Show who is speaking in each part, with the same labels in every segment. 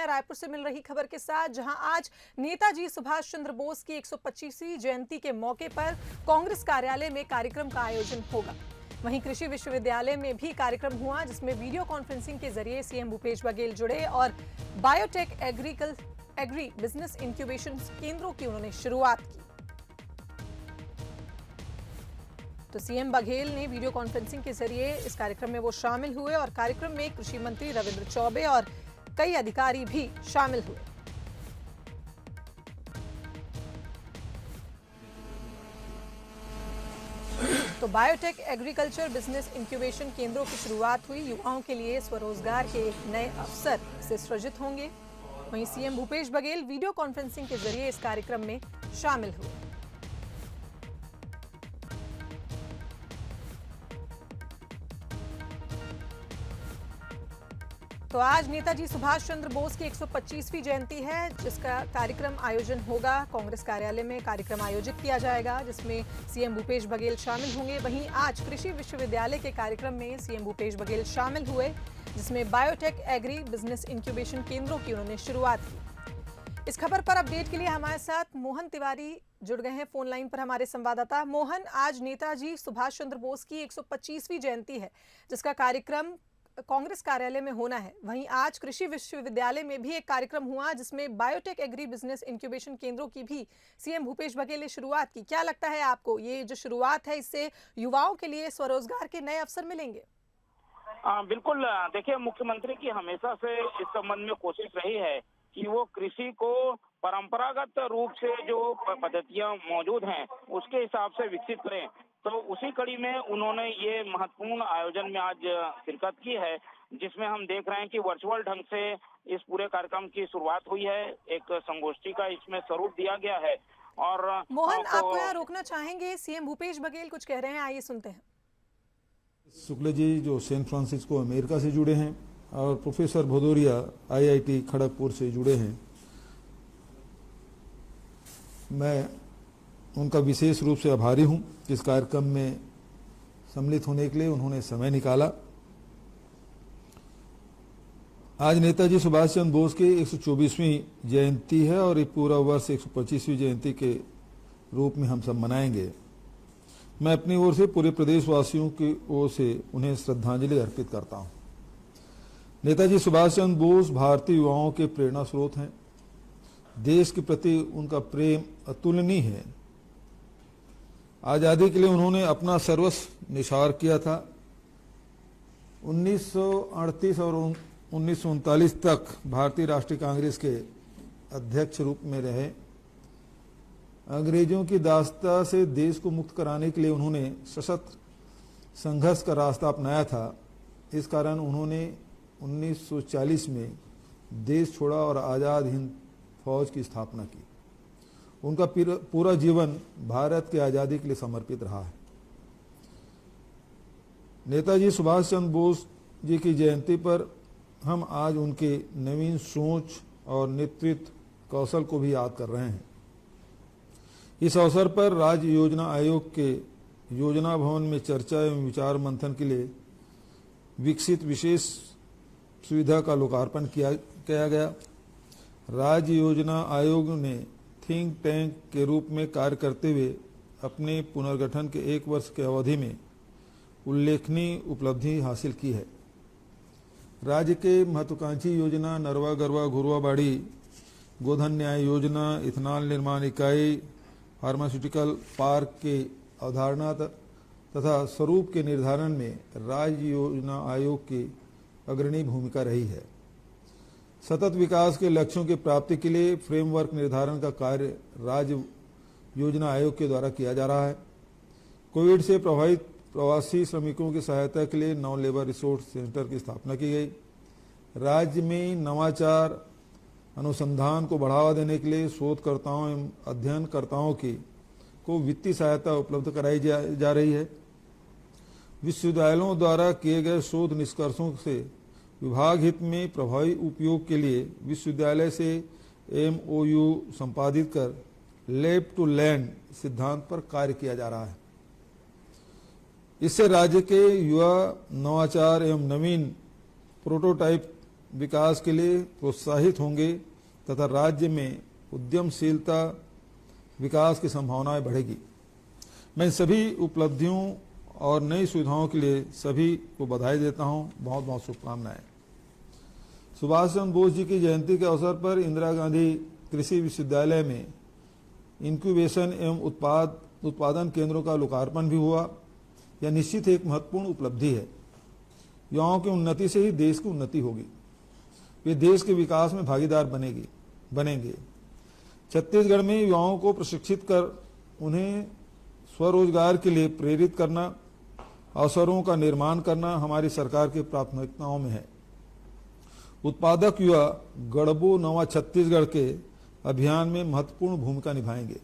Speaker 1: हैं रायपुर से मिल रही खबर के साथ, जहां आज नेताजी सुभाष चंद्र बोस की 125वीं जयंती के मौके पर कांग्रेस कार्यालय में कार्यक्रम का आयोजन होगा। वहीं कृषि विश्वविद्यालय में भी कार्यक्रम हुआ, जिसमें वीडियो कॉन्फ्रेंसिंग के जरिए सीएम भूपेश बघेल जुड़े और बायोटेक एग्री बिजनेस इंक्यूबेशन केंद्रों की उन्होंने शुरुआत की। तो सीएम बघेल ने वीडियो कॉन्फ्रेंसिंग के जरिए इस कार्यक्रम में वो शामिल हुए और कार्यक्रम में कृषि मंत्री रविंद्र चौबे और कई अधिकारी भी शामिल हुए। तो बायोटेक एग्रीकल्चर बिजनेस इंक्यूबेशन केंद्रों की शुरुआत हुई। युवाओं के लिए स्वरोजगार के एक नए अवसर से सृजित होंगे। वहीं CM Bhupesh Baghel video conferencing के जरिए इस कार्यक्रम में शामिल हुए। तो आज नेताजी सुभाष चंद्र बोस की 125वीं जयंती है, जिसका कार्यक्रम आयोजन होगा। कांग्रेस कार्यालय में कार्यक्रम आयोजित किया जाएगा, जिसमें सीएम भूपेश बघेल शामिल होंगे। वहीं आज कृषि विश्वविद्यालय के कार्यक्रम में सीएम भूपेश बघेल शामिल हुए, जिसमें बायोटेक एग्री बिजनेस इंक्यूबेशन केंद्रों की उन्होंने शुरुआत की। इस खबर पर अपडेट के लिए हमारे साथ मोहन तिवारी जुड़ गए हैं फोन लाइन पर, हमारे संवाददाता। मोहन, आज नेताजी सुभाष चंद्र बोस की 125वीं जयंती है, जिसका कार्यक्रम कांग्रेस कार्यालय में होना है। वहीं आज कृषि विश्वविद्यालय में भी एक कार्यक्रम हुआ, जिसमें बायोटेक एग्री बिजनेस इंक्यूबेशन केंद्रों की भी सीएम भूपेश बघेल ने शुरुआत की। क्या लगता है आपको, ये जो शुरुआत है, इससे युवाओं के लिए स्वरोजगार के नए अवसर मिलेंगे?
Speaker 2: बिल्कुल। देखिए, मुख्यमंत्री की हमेशा से इस संबंध में कोशिश रही है कि वो कृषि को परंपरागत रूप से जो पद्धतियां मौजूद हैं उसके हिसाब से विकसित करें। तो उसी कड़ी में उन्होंने ये महत्वपूर्ण आयोजन में आज शिरकत की है, जिसमें हम देख रहे हैं कि वर्चुअल ढंग से इस पूरे कार्यक्रम की शुरुआत हुई है। एक संगोष्ठी का इसमें स्वरूप दिया गया है। और
Speaker 1: मोहन, आपको यहाँ रोकना चाहेंगे, सीएम भूपेश बघेल कुछ कह रहे हैं, आइए सुनते हैं।
Speaker 3: शुक्ल जी जो सैन फ्रांसिस्को अमेरिका से जुड़े हैं और प्रोफेसर भदौरिया IIT खड़गपुर से जुड़े हैं। मैं उनका विशेष रूप से आभारी हूं कि इस कार्यक्रम में सम्मिलित होने के लिए उन्होंने समय निकाला। आज नेताजी सुभाष चंद्र बोस की 124वीं जयंती है और ये पूरा वर्ष 125वीं जयंती के रूप में हम सब मनाएंगे। मैं अपनी ओर से पूरे प्रदेशवासियों की ओर से उन्हें श्रद्धांजलि अर्पित करता हूं। नेताजी सुभाष चंद्र बोस भारतीय युवाओं के प्रेरणा स्रोत हैं। देश के प्रति उनका प्रेम अतुलनीय है। आजादी के लिए उन्होंने अपना सर्वस्व निछावर किया था। 1938 और 1939 तक भारतीय राष्ट्रीय कांग्रेस के अध्यक्ष रूप में रहे। अंग्रेजों की दासता से देश को मुक्त कराने के लिए उन्होंने सशक्त संघर्ष का रास्ता अपनाया था। इस कारण उन्होंने 1940 में देश छोड़ा और आजाद हिंद फौज की स्थापना की। उनका पूरा जीवन भारत की आजादी के लिए समर्पित रहा है। नेताजी सुभाष चंद्र बोस जी की जयंती पर हम आज उनके नवीन सोच और नेतृत्व कौशल को भी याद कर रहे हैं। इस अवसर पर राज्य योजना आयोग के योजना भवन में चर्चा एवं विचार मंथन के लिए विकसित विशेष सुविधा का लोकार्पण किया गया। राज्य योजना आयोग ने थिंक टैंक के रूप में कार्य करते हुए अपने पुनर्गठन के 1 वर्ष के अवधि में उल्लेखनीय उपलब्धि हासिल की है। राज्य के महत्वाकांक्षी योजना नरवा गरवा घुरवा बाड़ी गोधन न्याय योजना, इथेनॉल निर्माण इकाई, फार्मास्यूटिकल पार्क के अवधारणा तथा स्वरूप के निर्धारण में राज्य योजना आयोग की अग्रणी भूमिका रही है। सतत विकास के लक्ष्यों की प्राप्ति के लिए फ्रेमवर्क निर्धारण का कार्य राज्य योजना आयोग के द्वारा किया जा रहा है। कोविड से प्रभावित प्रवासी श्रमिकों की सहायता के लिए 9 लेबर रिसोर्स सेंटर की स्थापना की गई। राज्य में नवाचार अनुसंधान को बढ़ावा देने के लिए शोधकर्ताओं एवं अध्ययनकर्ताओं को वित्तीय सहायता उपलब्ध कराई जा रही है। विश्वविद्यालयों द्वारा किए गए शोध निष्कर्षों से विभाग हित में प्रभावी उपयोग के लिए विश्वविद्यालय से MOU संपादित कर लैब टू लैंड सिद्धांत पर कार्य किया जा रहा है। इससे राज्य के युवा नवाचार एवं नवीन प्रोटोटाइप विकास के लिए प्रोत्साहित होंगे तथा राज्य में उद्यमशीलता विकास की संभावनाएं बढ़ेगी। मैं इन सभी उपलब्धियों और नई सुविधाओं के लिए सभी को बधाई देता हूं। बहुत बहुत शुभकामनाएं। सुभाष चंद्र बोस जी की जयंती के अवसर पर इंदिरा गांधी कृषि विश्वविद्यालय में इंक्यूबेशन एवं उत्पादन केंद्रों का लोकार्पण भी हुआ। यह निश्चित एक महत्वपूर्ण उपलब्धि है। युवाओं की उन्नति से ही देश की उन्नति होगी। वे देश के विकास में भागीदार बनेंगे। छत्तीसगढ़ में युवाओं को प्रशिक्षित कर उन्हें स्वरोजगार के लिए प्रेरित करना, अवसरों का निर्माण करना हमारी सरकार की प्राथमिकताओं में है। उत्पादक युवा गढ़बो नवा छत्तीसगढ़ के अभियान में महत्वपूर्ण भूमिका निभाएंगे।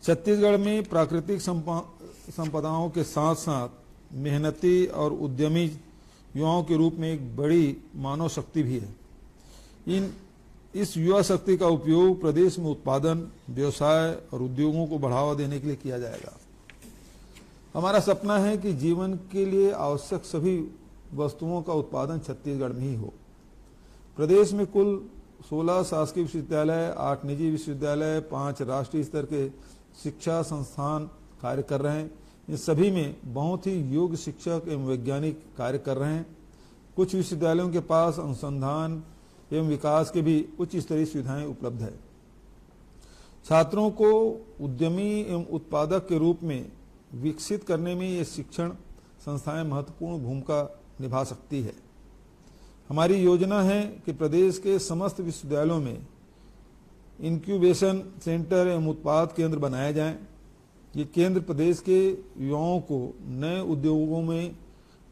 Speaker 3: छत्तीसगढ़ में प्राकृतिक संपदाओं के साथ साथ मेहनती और उद्यमी युवाओं के रूप में एक बड़ी मानव शक्ति भी है। इस युवा शक्ति का उपयोग प्रदेश में उत्पादन, व्यवसाय और उद्योगों को बढ़ावा देने के लिए किया जाएगा। हमारा सपना है कि जीवन के लिए आवश्यक सभी वस्तुओं का उत्पादन छत्तीसगढ़ में ही हो। प्रदेश में कुल 16 शासकीय विश्वविद्यालय, 8 निजी विश्वविद्यालय, 5 राष्ट्रीय स्तर के शिक्षा संस्थान कार्य कर रहे हैं। इन सभी में बहुत ही योग्य शिक्षक एवं वैज्ञानिक कार्य कर रहे हैं। कुछ विश्वविद्यालयों के पास अनुसंधान एवं विकास के भी उच्च स्तरीय सुविधाएं उपलब्ध है। छात्रों को उद्यमी एवं उत्पादक के रूप में विकसित करने में ये शिक्षण संस्थाएं महत्वपूर्ण भूमिका निभा सकती है। हमारी योजना है कि प्रदेश के समस्त विश्वविद्यालयों में इंक्यूबेशन सेंटर एवं उत्पाद केंद्र बनाए जाएं। ये केंद्र प्रदेश के युवाओं को नए उद्योगों में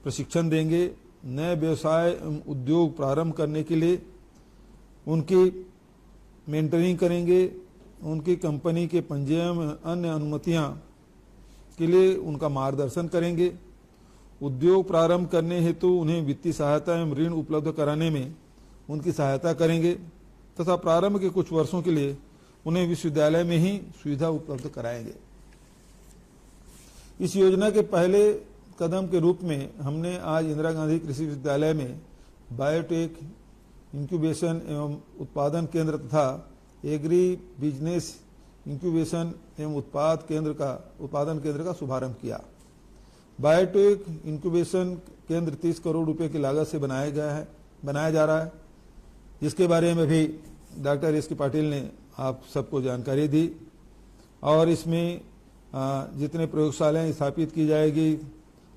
Speaker 3: प्रशिक्षण देंगे, नए व्यवसाय एवं उद्योग प्रारंभ करने के लिए उनकी मेंटरिंग करेंगे, उनकी कंपनी के पंजीयन अन्य अनुमतियां के लिए उनका मार्गदर्शन करेंगे। उद्योग प्रारंभ करने हेतु उन्हें वित्तीय सहायता एवं ऋण उपलब्ध कराने में उनकी सहायता करेंगे तथा प्रारंभ के कुछ वर्षों के लिए उन्हें विश्वविद्यालय में ही सुविधा उपलब्ध कराएंगे। इस योजना के पहले कदम के रूप में हमने आज इंदिरा गांधी कृषि विश्वविद्यालय में बायोटेक इंक्यूबेशन एवं उत्पादन केंद्र तथा एग्री बिजनेस इंक्यूबेशन एवं उत्पादन केंद्र का शुभारंभ किया। बायोटेक इंक्यूबेशन केंद्र 30 करोड़ रुपए की लागत से बनाया जा रहा है, जिसके बारे में भी डॉक्टर एस के पाटिल ने आप सबको जानकारी दी। और इसमें जितने प्रयोगशालाएं स्थापित की जाएगी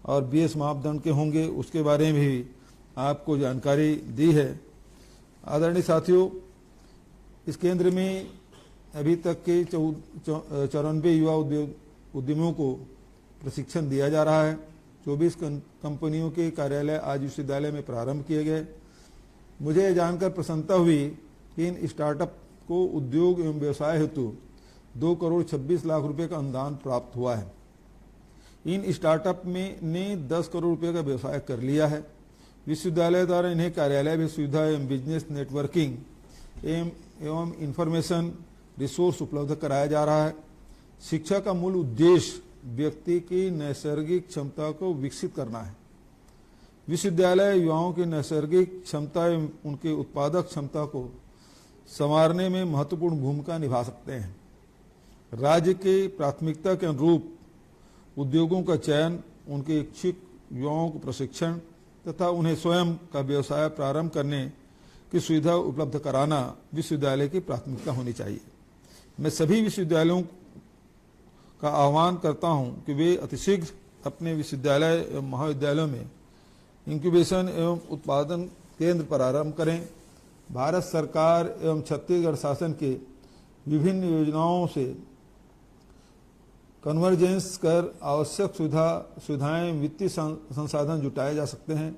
Speaker 3: और 20 मापदंड के होंगे उसके बारे में भी आपको जानकारी दी है। आदरणीय साथियों, इस केंद्र में अभी तक के 94 युवा उद्यमियों को प्रशिक्षण दिया जा रहा है। 24 कंपनियों के कार्यालय आज विश्वविद्यालय में प्रारंभ किए गए। मुझे यह जानकर प्रसन्नता हुई कि इन स्टार्टअप को उद्योग एवं व्यवसाय हेतु 2 करोड़ 26 लाख रुपए का अनुदान प्राप्त हुआ है। इन स्टार्टअप ने 10 करोड़ रुपए का व्यवसाय कर लिया है। विश्वविद्यालय द्वारा इन्हें कार्यालय भी सुविधा एवं बिजनेस नेटवर्किंग एवं इंफॉर्मेशन रिसोर्स उपलब्ध कराया जा रहा है। शिक्षा का मूल उद्देश्य व्यक्ति की नैसर्गिक क्षमता को विकसित करना है। विश्वविद्यालय युवाओं की नैसर्गिक क्षमता एवं उनके उत्पादक क्षमता को संवारने में महत्वपूर्ण भूमिका निभा सकते हैं। राज्य के प्राथमिकता के अनुरूप उद्योगों का चयन, उनके इच्छुक युवाओं को प्रशिक्षण तथा उन्हें स्वयं का व्यवसाय प्रारंभ करने की सुविधा उपलब्ध कराना विश्वविद्यालय की प्राथमिकता होनी चाहिए। मैं सभी विश्वविद्यालयों का आह्वान करता हूं कि वे अतिशीघ्र अपने विश्वविद्यालय एवं महाविद्यालयों में इंक्यूबेशन एवं उत्पादन केंद्र प्रारंभ करें। भारत सरकार एवं छत्तीसगढ़ शासन के विभिन्न योजनाओं से कन्वर्जेंस कर आवश्यक सुविधाएं वित्तीय संसाधन जुटाए जा सकते हैं।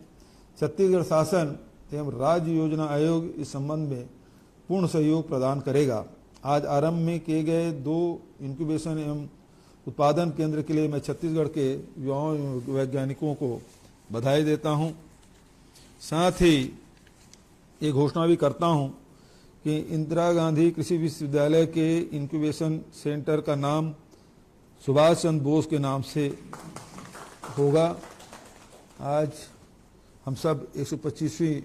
Speaker 3: छत्तीसगढ़ शासन एवं राज्य योजना आयोग इस संबंध में पूर्ण सहयोग प्रदान करेगा। आज आरंभ में किए गए 2 इंक्यूबेशन एवं उत्पादन केंद्र के लिए मैं छत्तीसगढ़ के युवाओं एवं वैज्ञानिकों को बधाई देता हूं। साथ ही ये घोषणा भी करता हूं कि इंदिरा गांधी कृषि विश्वविद्यालय के इंक्यूबेशन सेंटर का नाम सुभाष चंद्र बोस के नाम से होगा। आज हम सब 125वीं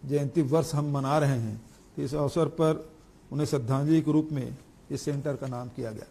Speaker 3: जयंती वर्ष हम मना रहे हैं, तो इस अवसर पर उन्हें श्रद्धांजलि के रूप में इस सेंटर का नाम किया गया।